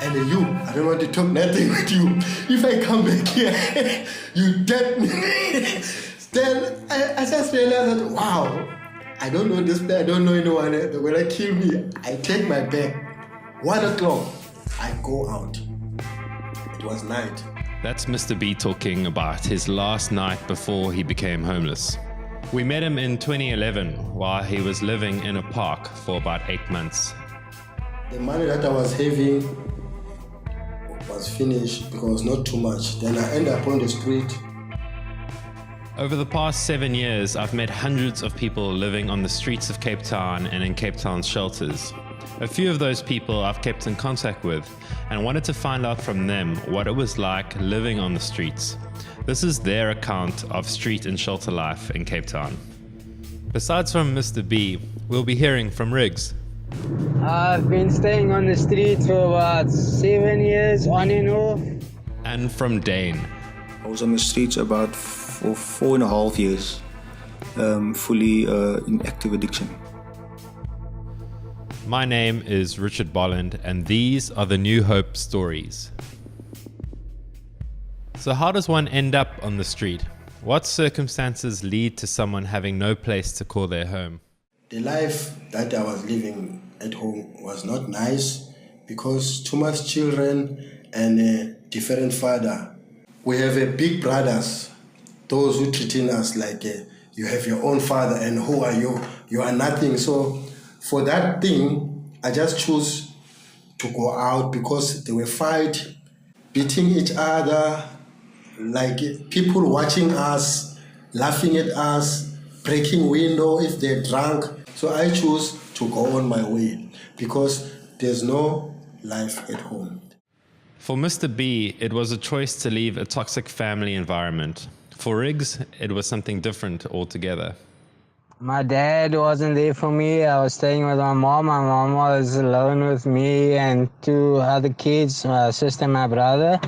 And you, I don't want to talk nothing with you. If I come back here, you dead me. Then I just realized that, wow, I don't know this place, I don't know anyone. They're gonna kill me. I take my bag. 1 o'clock, I go out. It was night. That's Mr. B talking about his last night before he became homeless. We met him in 2011 while he was living in a park for about 8 months. The money that I was having was finished because not too much. Then I ended up on the street. Over the past 7 years, I've met hundreds of people living on the streets of Cape Town and in Cape Town's shelters. A few of those people I've kept in contact with and wanted to find out from them what it was like living on the streets. This is their account of street and shelter life in Cape Town. Besides from Mr. B, we'll be hearing from Riggs. I've been staying on the street for about 7 years, on and off. And from Dane. I was on the streets about for 4.5 years, fully in active addiction. My name is Richard Bolland, and these are the New Hope stories. So how does one end up on the street? What circumstances lead to someone having no place to call their home? The life that I was living at home was not nice because too much children and a different father. We have a big brothers, those who treating us like you have your own father and who are you? You are nothing. So for that thing, I just chose to go out because they were fight, beating each other, like people watching us, laughing at us, breaking window if they're drunk. So I chose to go on my way because there's no life at home. For Mr. B, it was a choice to leave a toxic family environment. For Riggs, it was something different altogether. My dad wasn't there for me. I was staying with my mom. My mom was alone with me and 2 other kids, my sister and my brother.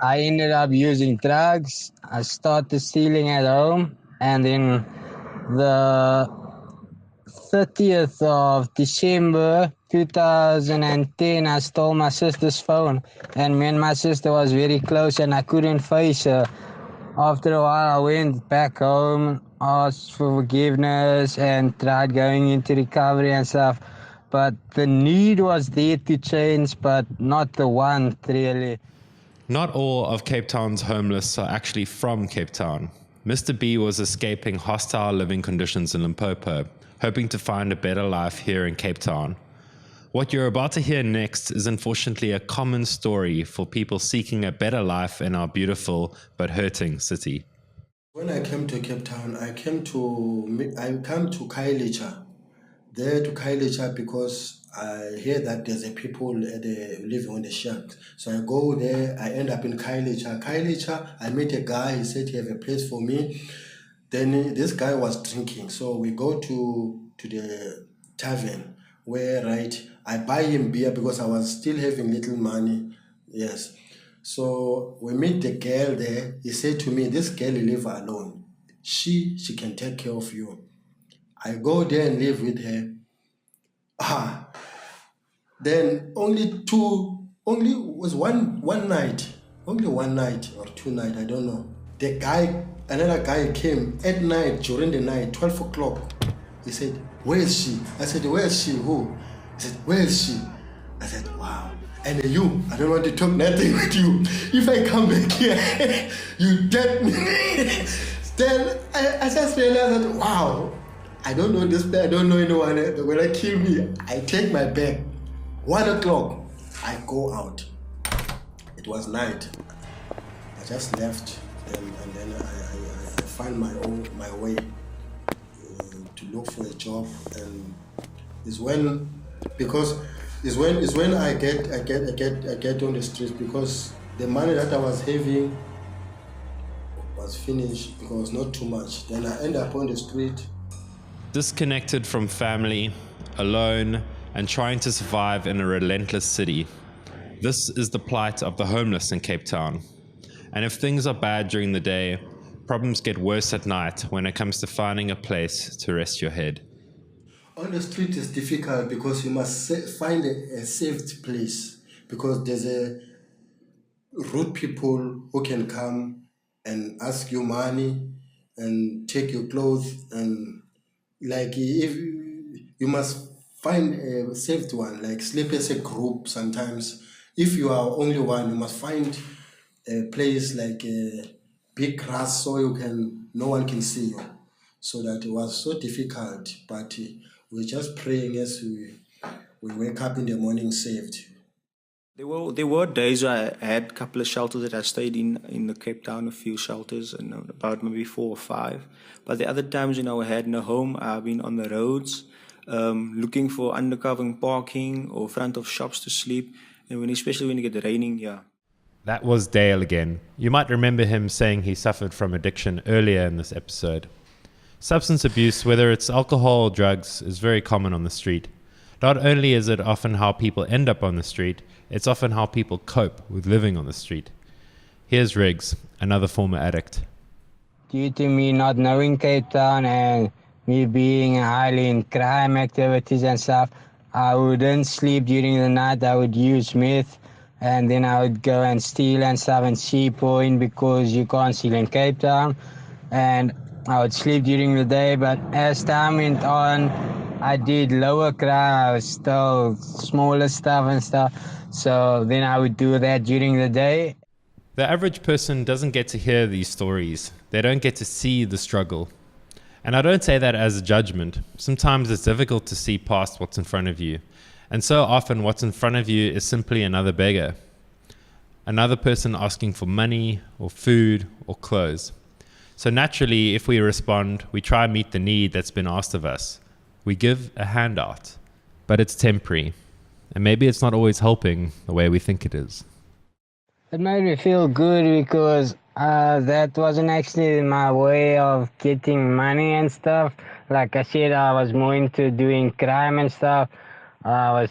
I ended up using drugs. I started stealing at home. And then the 30th of December 2010, I stole my sister's phone. And me and my sister was very close and I couldn't face her. After a while, I went back home, asked for forgiveness and tried going into recovery and stuff. But the need was there to change, but not the want, really. Not all of Cape Town's homeless are actually from Cape Town. Mr. B was escaping hostile living conditions in Limpopo, hoping to find a better life here in Cape Town. What you're about to hear next is unfortunately a common story for people seeking a better life in our beautiful but hurting city. When I came to Cape Town, I come to Khayelitsha. There to Khayelitsha because I hear that there's a people living on the shack. So I go there, I end up in Khayelitsha. Khayelitsha, I meet a guy, he said he have a place for me. Then this guy was drinking, so we go to the tavern where, I buy him beer because I was still having little money. Yes. So we meet the girl there. He said to me, this girl, you leave her alone. She can take care of you. I go there and live with her. Then only was one night, only one night or 2 nights, I don't know. Another guy came at night, during the night, 12 o'clock. He said, where is she? I said, where is she? Who? He said, where is she? I said, wow. And you, I don't want to talk nothing with you. If I come back here, you dead me. Then I just realized that, wow, I don't know this place, I don't know anyone. They're gonna kill me. I take my bag. 1 o'clock, I go out. It was night. I just left and then I find my way to look for a job, and it's when I get on the streets because the money that I was having was finished because not too much. Then I end up on the street. Disconnected from family, alone, and trying to survive in a relentless city. This is the plight of the homeless in Cape Town. And if things are bad during the day, problems get worse at night when it comes to finding a place to rest your head. On the street is difficult because you must find a safe place because there's a rude people who can come and ask you money and take your clothes and like if you must find a safe one like sleep as a group sometimes if you are only one you must find a place like a big grass so you can no one can see you so that it was so difficult but we're just praying as we wake up in the morning saved. There were days I had a couple of shelters that I stayed in the Cape Town, a few shelters, and about maybe 4 or 5. But the other times, I had no home. I've been on the roads, looking for undercover parking or front of shops to sleep, and especially when it gets raining, yeah. That was Dale again. You might remember him saying he suffered from addiction earlier in this episode. Substance abuse, whether it's alcohol or drugs, is very common on the street. Not only is it often how people end up on the street, it's often how people cope with living on the street. Here's Riggs, another former addict. Due to me not knowing Cape Town and me being highly in crime activities and stuff, I wouldn't sleep during the night. I would use meth and then I would go and steal and stuff and Sea Point because you can't steal in Cape Town. And I would sleep during the day, but as time went on, I did lower crime. I was still smaller stuff and stuff. So then I would do that during the day. The average person doesn't get to hear these stories. They don't get to see the struggle. And I don't say that as a judgment. Sometimes it's difficult to see past what's in front of you. And so often what's in front of you is simply another beggar. Another person asking for money or food or clothes. So naturally, if we respond, we try and meet the need that's been asked of us. We give a handout, but it's temporary. And maybe it's not always helping the way we think it is. It made me feel good because that wasn't actually my way of getting money and stuff. Like I said, I was more into doing crime and stuff. I was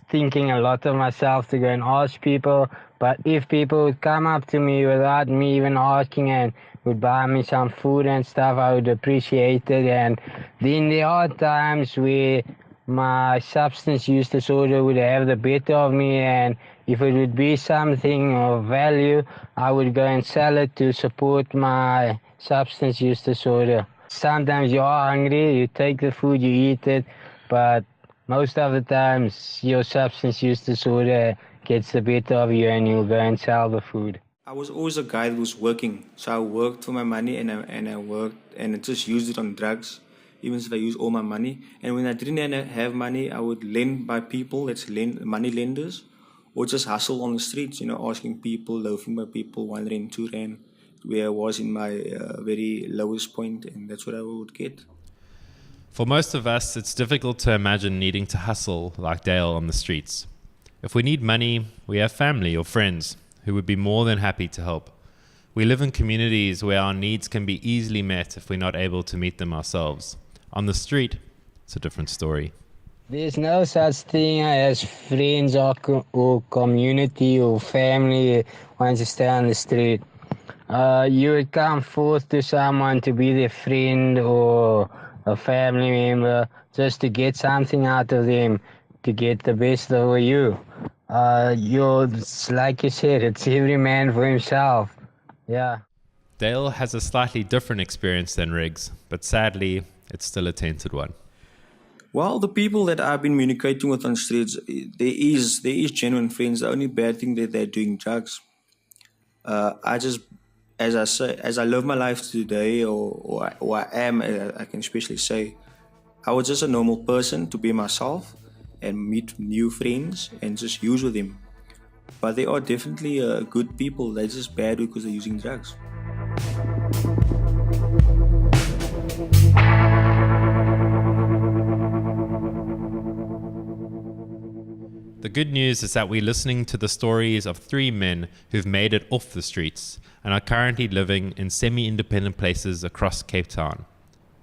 thinking a lot of myself to go and ask people. But if people would come up to me without me even asking and would buy me some food and stuff, I would appreciate it. And then there are times where my substance use disorder would have the better of me, and if it would be something of value, I would go and sell it to support my substance use disorder. Sometimes you are hungry, you take the food, you eat it, but most of the times your substance use disorder gets the better of you and you'll go and sell the food. I was always a guy that was working, so I worked for my money and I worked and I just used it on drugs, even if I used all my money. And when I didn't have money, I would lend by people, money lenders, or just hustle on the streets, asking people, loafing by people, 1 rand, 2 rand, where I was in my very lowest point, and that's what I would get. For most of us, it's difficult to imagine needing to hustle like Dale on the streets. If we need money, we have family or friends who would be more than happy to help. We live in communities where our needs can be easily met if we're not able to meet them ourselves. On the street, it's a different story. There's no such thing as friends or community or family once you stay on the street. You would come forth to someone to be their friend or a family member just to get something out of them, to get the best over you. Like you said, it's every man for himself. Yeah. Dale has a slightly different experience than Riggs, but sadly, it's still a tainted one. Well, the people that I've been communicating with on streets, there is genuine friends. The only bad thing that they're doing drugs. As I live my life today, or I am, I can especially say, I was just a normal person to be myself and meet new friends and just use with them. But they are definitely good people. They're just bad because they're using drugs. The good news is that we're listening to the stories of 3 men who've made it off the streets and are currently living in semi-independent places across Cape Town.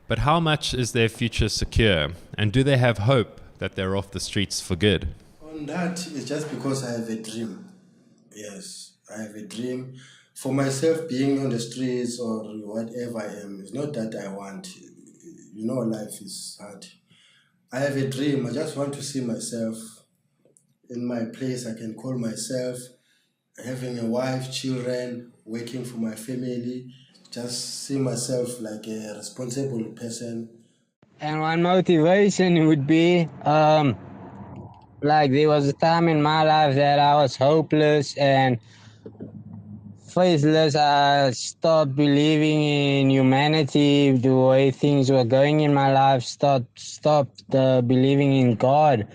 But how much is their future secure, and do they have hope that they're off the streets for good? On that, it's just because I have a dream. Yes, I have a dream. For myself, being on the streets or whatever I am, it's not that I want. Life is hard. I have a dream. I just want to see myself in my place I can call myself, having a wife, children, working for my family, just see myself like a responsible person. And one motivation would be, like there was a time in my life that I was hopeless and faithless. I stopped believing in humanity, the way things were going in my life. Stopped believing in God,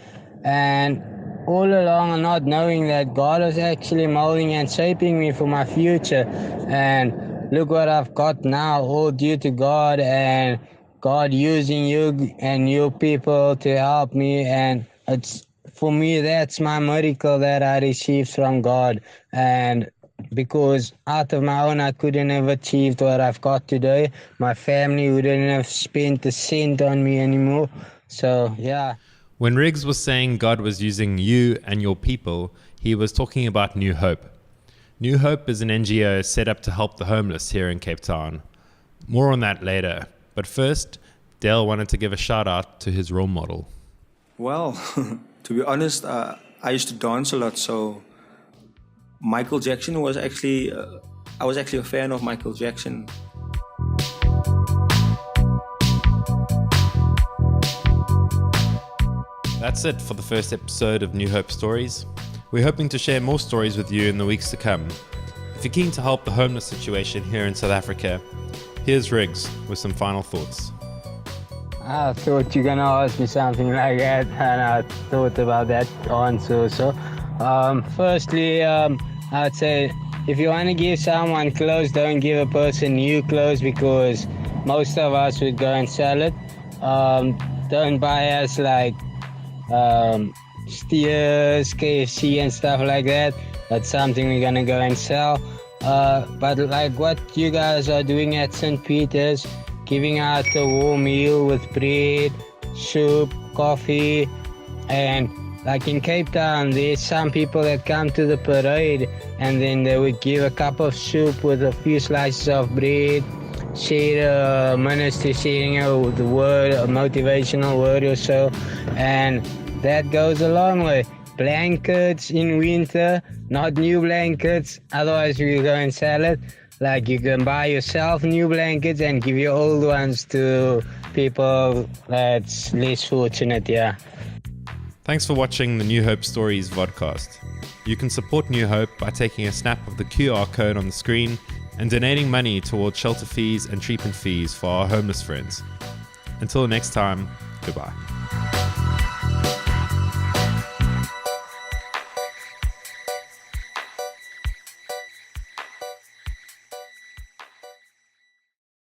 and all along not knowing that God was actually molding and shaping me for my future. And look what I've got now, all due to God and God using you and you people to help me. And it's, for me, that's my miracle that I received from God. And because out of my own I couldn't have achieved what I've got today. My family wouldn't have spent a cent on me anymore. So yeah. When Riggs was saying God was using you and your people, he was talking about New Hope. New Hope is an NGO set up to help the homeless here in Cape Town. More on that later. But first, Dale wanted to give a shout out to his role model. Well, to be honest, I used to dance a lot, so Michael Jackson was actually, I was actually a fan of Michael Jackson. That's it for the first episode of New Hope Stories. We're hoping to share more stories with you in the weeks to come. If you're keen to help the homeless situation here in South Africa, here's Riggs with some final thoughts. I thought you're gonna ask me something like that, and I thought about that answer. So, firstly, I'd say if you want to give someone clothes, don't give a person new clothes, because most of us would go and sell it. Don't buy us like Steers, KFC and stuff like that. That's something we're gonna go and sell. But like what you guys are doing at St. Peter's, giving out a warm meal with bread, soup, coffee, and like in Cape Town, there's some people that come to the parade and then they would give a cup of soup with a few slices of bread, share a minister sharing the word, a motivational word or so, and that goes a long way. Blankets in winter, not new blankets, otherwise we go and sell it. Like you can buy yourself new blankets and give your old ones to people that's less fortunate, yeah. Thanks for watching the New Hope Stories vodcast. You can support New Hope by taking a snap of the QR code on the screen and donating money towards shelter fees and treatment fees for our homeless friends. Until next time, goodbye.